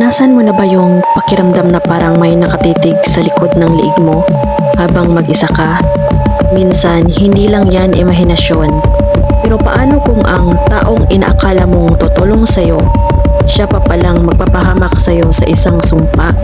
Naranasan mo na ba yung pakiramdam na parang may nakatitig sa likod ng liig mo habang mag-isa ka? Minsan, hindi lang yan imahinasyon. Pero paano kung ang taong inaakala mong tutulong sa'yo, siya pa palang magpapahamak sa'yo sa isang sumpa?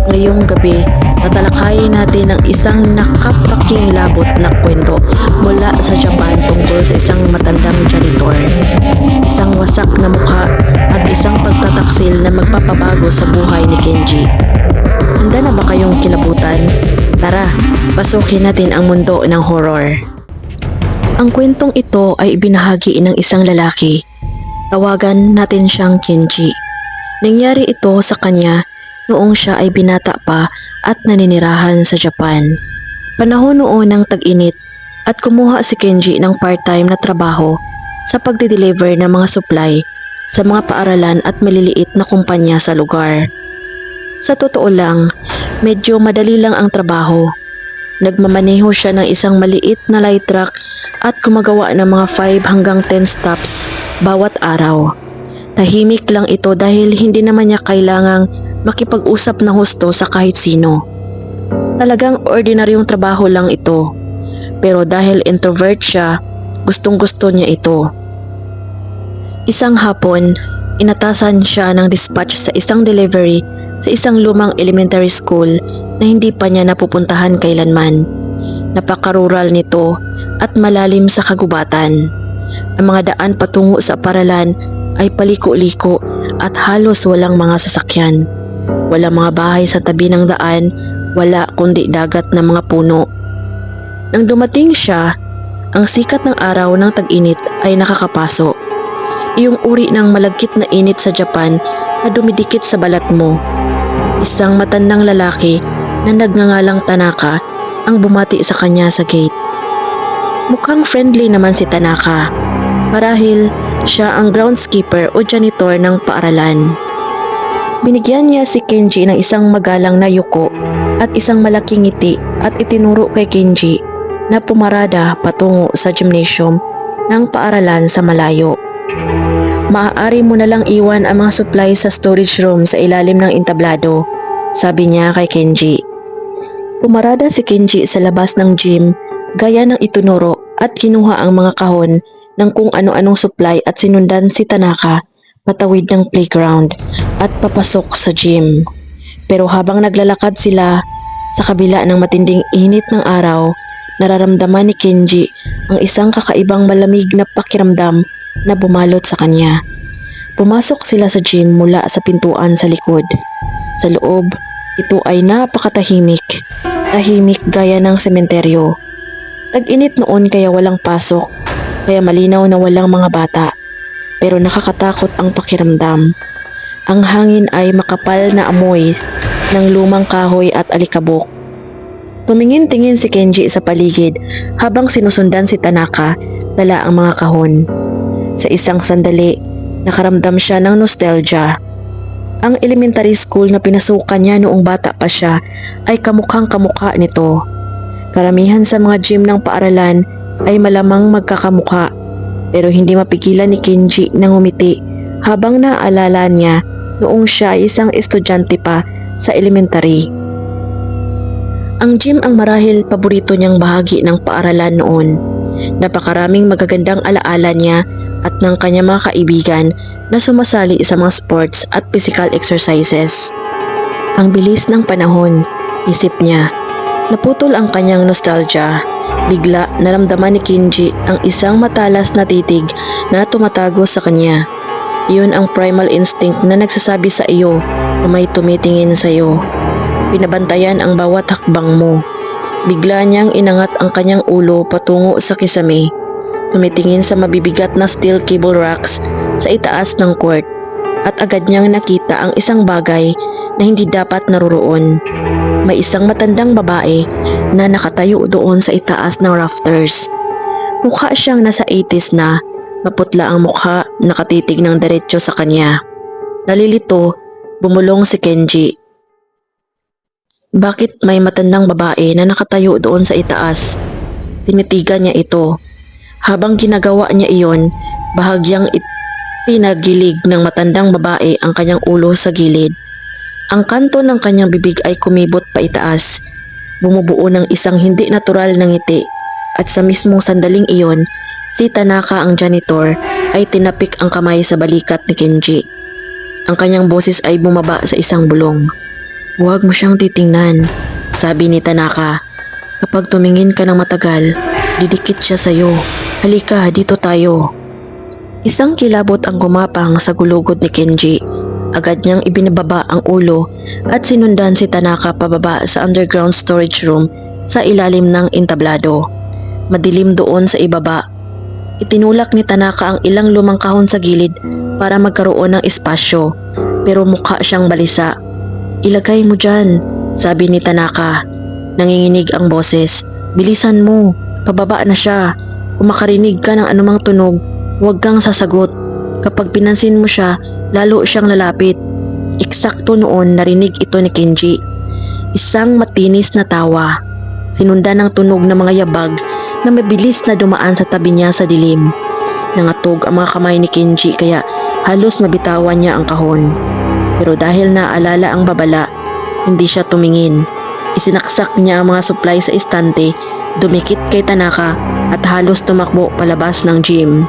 Ngayong gabi, tatalakayin natin ang isang nakapakingilabot na kwento mula sa Japan tungkol sa isang matandang janitor. Isang wasak na mukha at isang pagtataksil na magpapabago sa buhay ni Kenji. Handa na ba kayong kilabutan? Tara, pasukin natin ang mundo ng horror. Ang kwentong ito ay ibinahagi ng isang lalaki. Tawagan natin siyang Kenji. Nangyari ito sa kanya noong siya ay binata pa at naninirahan sa Japan. Panahon noon ng tag-init at kumuha si Kenji ng part-time na trabaho sa pagde-deliver ng mga supply sa mga paaralan at maliliit na kumpanya sa lugar. Sa totoo lang, medyo madali lang ang trabaho. Nagmamaneho siya ng isang maliit na light truck at gumagawa ng mga 5 hanggang 10 stops bawat araw. Tahimik lang ito dahil hindi naman niya kailangang makipag-usap na husto sa kahit sino. Talagang ordinaryong trabaho lang ito. Pero dahil introvert siya, gustong-gusto niya ito. Isang hapon, inatasan siya ng dispatch sa isang delivery sa isang lumang elementary school na hindi pa niya napupuntahan kailanman. Napaka-rural nito at malalim sa kagubatan. Ang mga daan patungo sa paralan ay paliko-liko at halos walang mga sasakyan. Walang mga bahay sa tabi ng daan, wala kundi dagat na mga puno. Nang dumating siya, ang sikat ng araw ng tag-init ay nakakapaso. Iyong uri ng malagkit na init sa Japan na dumidikit sa balat mo. Isang matandang lalaki na nagngangalang Tanaka ang bumati sa kanya sa gate. Mukhang friendly naman si Tanaka. Marahil siya ang groundskeeper o janitor ng paaralan. Binigyan niya si Kenji ng isang magalang na yuko at isang malaking ngiti at itinuro kay Kenji na pumarada patungo sa gymnasium ng paaralan sa malayo. Maaari mo na lang iwan ang mga supplies sa storage room sa ilalim ng entablado, sabi niya kay Kenji. Pumarada si Kenji sa labas ng gym gaya ng itunuro at kinuha ang mga kahon ng kung ano-anong supply at sinundan si Tanaka patawid ng playground at papasok sa gym. Pero habang naglalakad sila sa kabila ng matinding init ng araw, nararamdaman ni Kenji ang isang kakaibang malamig na pakiramdam na bumalot sa kanya. Pumasok sila sa gym mula sa pintuan sa likod. Sa loob, ito ay napakatahimik. Tahimik gaya ng sementeryo. Tag-init noon kaya walang pasok, kaya malinaw na walang mga bata. Pero nakakatakot ang pakiramdam. Ang hangin ay makapal na amoy ng lumang kahoy at alikabok. Tumingin-tingin si Kenji sa paligid habang sinusundan si Tanaka dala ang mga kahon. Sa isang sandali, nakaramdam siya ng nostalgia. Ang elementary school na pinasukan niya noong bata pa siya ay kamukhang kamukha nito. Karamihan sa mga gym ng paaralan ay malamang magkakamukha. Pero hindi mapigilan ni Kenji na ngumiti habang naaalala niya noong siya ay isang estudyante pa sa elementary. Ang gym ang marahil paborito niyang bahagi ng paaralan noon. Napakaraming magagandang alaala niya at ng kanyang mga kaibigan na sumasali sa mga sports at physical exercises. Ang bilis ng panahon, isip niya. Naputol ang kanyang nostalgia. Bigla naramdaman ni Kenji ang isang matalas na titig na tumatago sa kanya. Iyon ang primal instinct na nagsasabi sa iyo na may tumitingin sa iyo. Pinabantayan ang bawat hakbang mo. Bigla niyang inangat ang kanyang ulo patungo sa kisame. Tumitingin sa mabibigat na steel cable racks sa itaas ng court at agad niyang nakita ang isang bagay na hindi dapat naroroon. May isang matandang babae na nakatayo doon sa itaas ng rafters. Mukha siyang nasa 80s na, maputla ang mukha, nakatitig ng diretso sa kanya. Nalilito, bumulong si Kenji. Bakit may matandang babae na nakatayo doon sa itaas? Tinitigan niya ito. Habang ginagawa niya iyon, bahagyang pinagilig ng matandang babae ang kanyang ulo sa gilid. Ang kanto ng kanyang bibig ay kumibot pa itaas, bumubuo ng isang hindi natural na ngiti, at sa mismong sandaling iyon, si Tanaka ang janitor ay tinapik ang kamay sa balikat ni Kenji. Ang kanyang boses ay bumaba sa isang bulong. "Huwag mo siyang titingnan," sabi ni Tanaka. "Kapag tumingin ka ng matagal, didikit siya sa'yo. Halika, dito tayo." Isang kilabot ang gumapang sa gulugod ni Kenji. Agad niyang ibinababa ang ulo at sinundan si Tanaka pababa sa underground storage room sa ilalim ng entablado. Madilim doon sa ibaba. Itinulak ni Tanaka ang ilang lumang kahon sa gilid para magkaroon ng espasyo, pero mukha siyang balisa. "Ilagay mo dyan," sabi ni Tanaka. Nanginginig ang boses. "Bilisan mo, pababa na siya. Kung makarinig ka ng anumang tunog, huwag kang sasagot. Kapag pinansin mo siya, lalo siyang lalapit." Eksakto noon narinig ito ni Kenji. Isang matinis na tawa. Sinundan ng tunog ng mga yabag na mabilis na dumaan sa tabi niya sa dilim. Nangatog ang mga kamay ni Kenji kaya halos mabitawan niya ang kahon. Pero dahil naalala ang babala, hindi siya tumingin. Isinaksak niya ang mga supply sa istante, dumikit kay Tanaka at halos tumakbo palabas ng gym.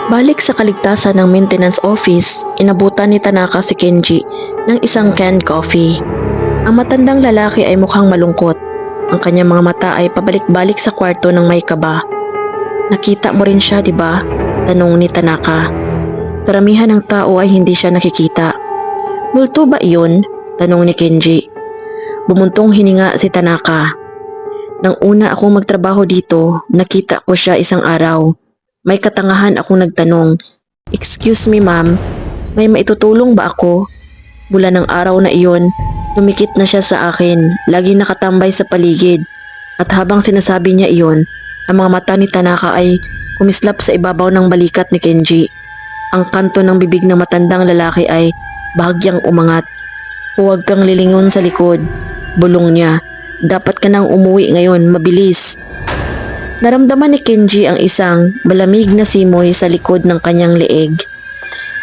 Balik sa kaligtasan ng maintenance office, inabutan ni Tanaka si Kenji ng isang canned coffee. Ang matandang lalaki ay mukhang malungkot. Ang kanyang mga mata ay pabalik-balik sa kwarto ng may kaba. "Nakita mo rin siya, di ba?" tanong ni Tanaka. "Karamihan ng tao ay hindi siya nakikita." "Multo ba iyon?" tanong ni Kenji. Bumuntong hininga si Tanaka. "Nang una akong magtrabaho dito, nakita ko siya isang araw. May katangahan akong nagtanong, 'Excuse me ma'am, may maitutulong ba ako?' Mula ng araw na iyon, lumikit na siya sa akin, laging nakatambay sa paligid. At habang sinasabi niya iyon, ang mga mata ni Tanaka ay kumislap sa ibabaw ng balikat ni Kenji. Ang kanto ng bibig ng matandang lalaki ay bahagyang umangat. "Huwag kang lilingon sa likod," bulong niya. "Dapat ka nang umuwi ngayon, mabilis." Naramdaman ni Kenji ang isang malamig na simoy sa likod ng kanyang leeg,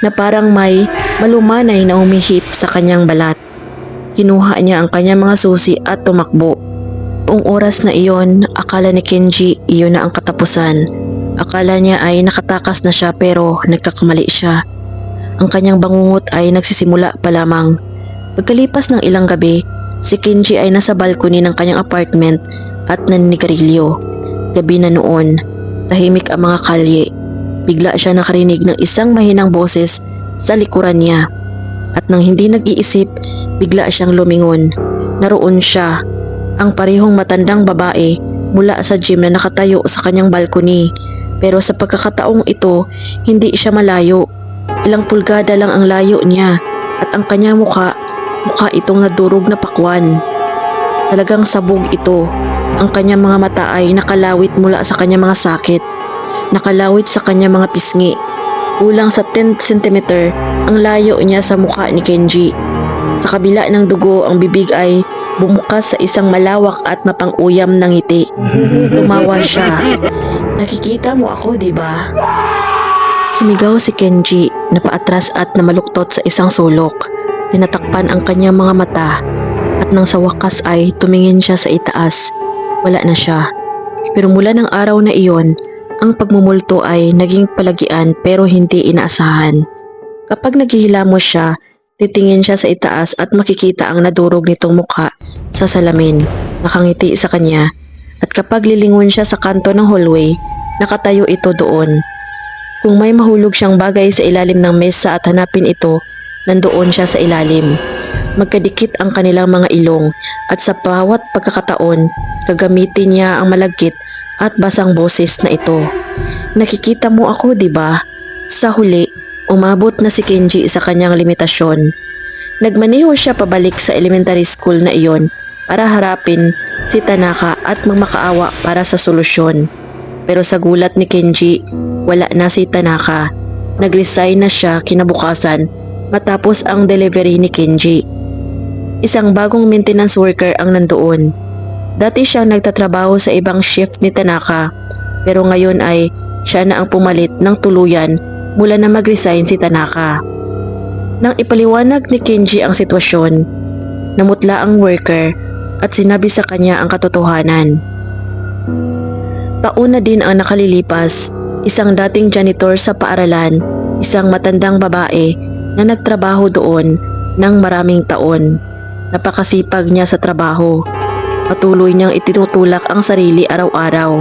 na parang may malumanay na humihip sa kanyang balat. Kinuha niya ang kanyang mga susi at tumakbo. Buong oras na iyon, akala ni Kenji iyon na ang katapusan. Akala niya ay nakatakas na siya pero nagkakamali siya. Ang kanyang bangungot ay nagsisimula pa lamang. Pagkalipas ng ilang gabi, si Kenji ay nasa balcony ng kanyang apartment at naninigarilyo. Gabi na noon, tahimik ang mga kalye. Bigla siya nakarinig ng isang mahinang boses sa likuran niya. At nang hindi nag-iisip, bigla siyang lumingon. Naroon siya, ang parehong matandang babae mula sa gym na nakatayo sa kanyang balcony. Pero sa pagkakataong ito, hindi siya malayo. Ilang pulgada lang ang layo niya at ang kanyang mukha itong nadurog na pakwan. Talagang sabog ito. Ang kanyang mga mata ay nakalawit mula sa kanyang mga sakit. Nakalawit sa kanyang mga pisngi. Kulang sa 10 cm ang layo niya sa mukha ni Kenji. Sa kabila ng dugo, ang bibig ay bumukas sa isang malawak at mapang-uyam na ngiti. Tumawa siya. "Nakikita mo ako, di ba?" Sumigaw si Kenji, napaatras at namaluktot sa isang sulok. Tinatakpan ang kanyang mga mata at nang sa wakas ay tumingin siya sa itaas. Wala na siya. Pero mula ng araw na iyon, ang pagmumulto ay naging palagian pero hindi inaasahan. Kapag naghihilamos siya, titingin siya sa itaas at makikita ang nadurog nitong mukha sa salamin, nakangiti sa kanya. At kapag lilingon siya sa kanto ng hallway, nakatayo ito doon. Kung may mahulog siyang bagay sa ilalim ng mesa at hanapin ito, nandoon siya sa ilalim. Magkadikit ang kanilang mga ilong at sa bawat pagkakataon, gagamitin niya ang malagkit at basang boses na ito. "Nakikita mo ako, di ba?" Sa huli, umabot na si Kenji sa kanyang limitasyon. Nagmaneho siya pabalik sa elementary school na iyon para harapin si Tanaka at magmakaawa para sa solusyon. Pero sa gulat ni Kenji, wala na si Tanaka. Nag-resign na siya kinabukasan matapos ang delivery ni Kenji. Isang bagong maintenance worker ang nandoon. Dati siyang nagtatrabaho sa ibang shift ni Tanaka, pero ngayon ay siya na ang pumalit ng tuluyan mula na mag-resign si Tanaka. Nang ipaliwanag ni Kenji ang sitwasyon, namutla ang worker at sinabi sa kanya ang katotohanan. Taon na din ang nakalilipas, isang dating janitor sa paaralan, isang matandang babae na nagtrabaho doon ng maraming taon. Napakasipag niya sa trabaho. Patuloy niyang itinutulak ang sarili araw-araw.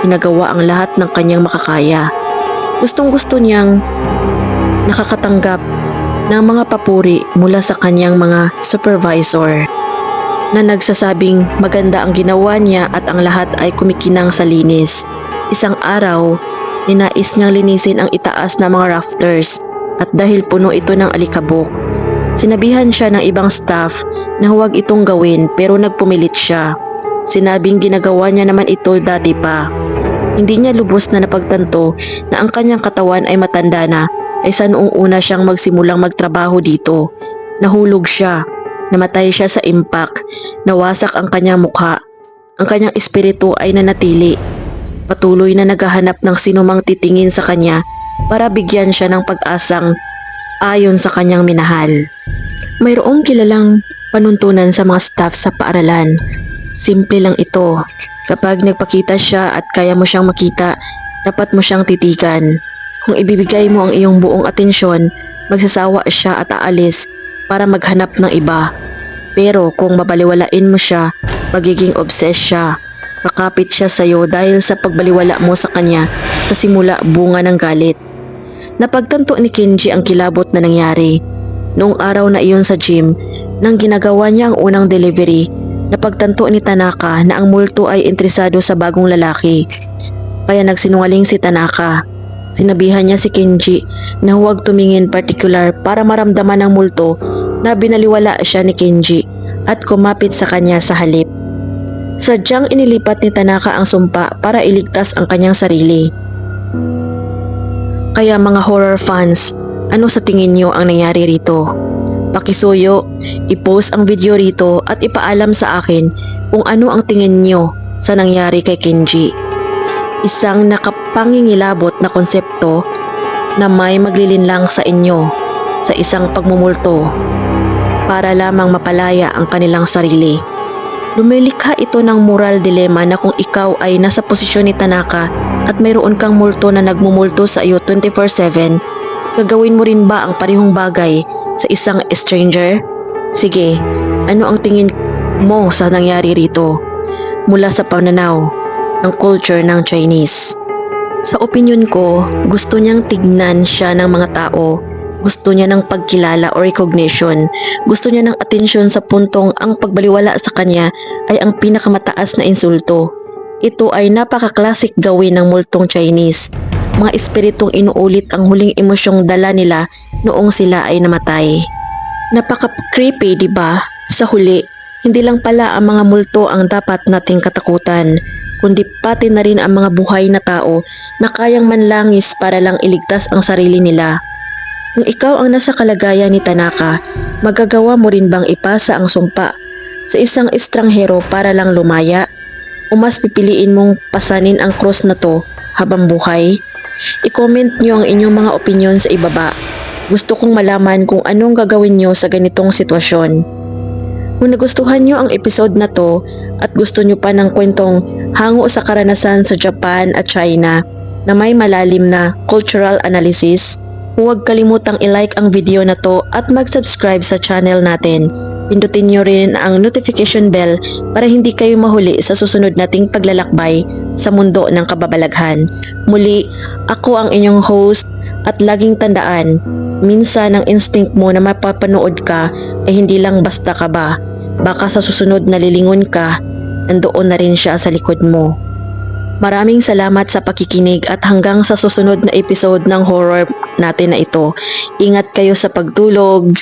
Ginagawa ang lahat ng kanyang makakaya. Gustong-gusto niyang nakakatanggap ng mga papuri mula sa kanyang mga supervisor na nagsasabing maganda ang ginawa niya at ang lahat ay kumikinang sa linis. Isang araw, ninais niyang linisin ang itaas na mga rafters at dahil puno ito ng alikabok, sinabihan siya ng ibang staff na huwag itong gawin pero nagpumilit siya. Sinabing ginagawa niya naman ito dati pa. Hindi niya lubos na napagtanto na ang kanyang katawan ay matanda na kaysa noong una siyang magsimulang magtrabaho dito. Nahulog siya. Namatay siya sa impact, nawasak ang kanyang mukha, ang kanyang espiritu ay nanatili. Patuloy na naghahanap ng sinumang titingin sa kanya para bigyan siya ng pag-asang ayon sa kanyang minahal. Mayroong kilalang panuntunan sa mga staff sa paaralan. Simple lang ito. Kapag nagpakita siya at kaya mo siyang makita, dapat mo siyang titigan. Kung ibibigay mo ang iyong buong atensyon, magsasawa siya at aalis para maghanap ng iba. Pero kung mabaliwalain mo siya, magiging obsessed siya. Kakapit siya sa iyo dahil sa pagbaliwala mo sa kanya sa simula bunga ng galit. Napagtanto ni Kenji ang kilabot na nangyari. Noong araw na iyon sa gym, nang ginagawa niya ang unang delivery, napagtanto ni Tanaka na ang multo ay interesado sa bagong lalaki. Kaya nagsinungaling si Tanaka. Sinabihan niya si Kenji na huwag tumingin particular para maramdaman ng multo na binaliwala siya ni Kenji at kumapit sa kanya sa halip. Sadyang inilipat ni Tanaka ang sumpa para iligtas ang kanyang sarili. Kaya mga horror fans, ano sa tingin niyo ang nangyari rito? Pakisuyo, i-post ang video rito at ipaalam sa akin kung ano ang tingin niyo sa nangyari kay Kenji. Isang nakapangingilabot na konsepto na may maglilinlang sa inyo sa isang pagmumulto para lamang mapalaya ang kanilang sarili. Lumilikha ito ng moral dilemma na kung ikaw ay nasa posisyon ni Tanaka at mayroon kang multo na nagmumulto sa iyo 24/7, gagawin mo rin ba ang parehong bagay sa isang stranger? Sige, ano ang tingin mo sa nangyari rito mula sa pananaw ng culture ng Chinese? Sa opinyon ko, gusto niyang tignan siya ng mga tao. Gusto niya ng pagkilala o recognition. Gusto niya ng atensyon sa puntong ang pagbaliwala sa kanya ay ang pinakamataas na insulto. Ito ay napaka-classic gawin ng multong Chinese. Mga espiritong inuulit ang huling emosyong dala nila noong sila ay namatay. Napaka-creepy, di ba? Sa huli, hindi lang pala ang mga multo ang dapat nating katakutan, kundi pati na rin ang mga buhay na tao na kayang manlangis para lang iligtas ang sarili nila. Kung ikaw ang nasa kalagayan ni Tanaka, magagawa mo rin bang ipasa ang sumpa sa isang estranghero para lang lumaya? O mas pipiliin mong pasanin ang cross na to habang buhay? I-comment nyo ang inyong mga opinion sa ibaba. Gusto kong malaman kung anong gagawin nyo sa ganitong sitwasyon. Kung nagustuhan nyo ang episode na to at gusto nyo pa ng kwentong hango sa karanasan sa Japan at China na may malalim na cultural analysis, huwag kalimutang i-like ang video na to at mag-subscribe sa channel natin. Pindutin nyo rin ang notification bell para hindi kayo mahuli sa susunod nating paglalakbay sa mundo ng kababalaghan. Muli, ako ang inyong host at laging tandaan, minsan ang instinct mo na mapapanood ka ay hindi lang basta ka ba. Baka sa susunod na lilingon ka, nandoon na rin siya sa likod mo. Maraming salamat sa pakikinig at hanggang sa susunod na episode ng horror natin na ito. Ingat kayo sa pagtulog.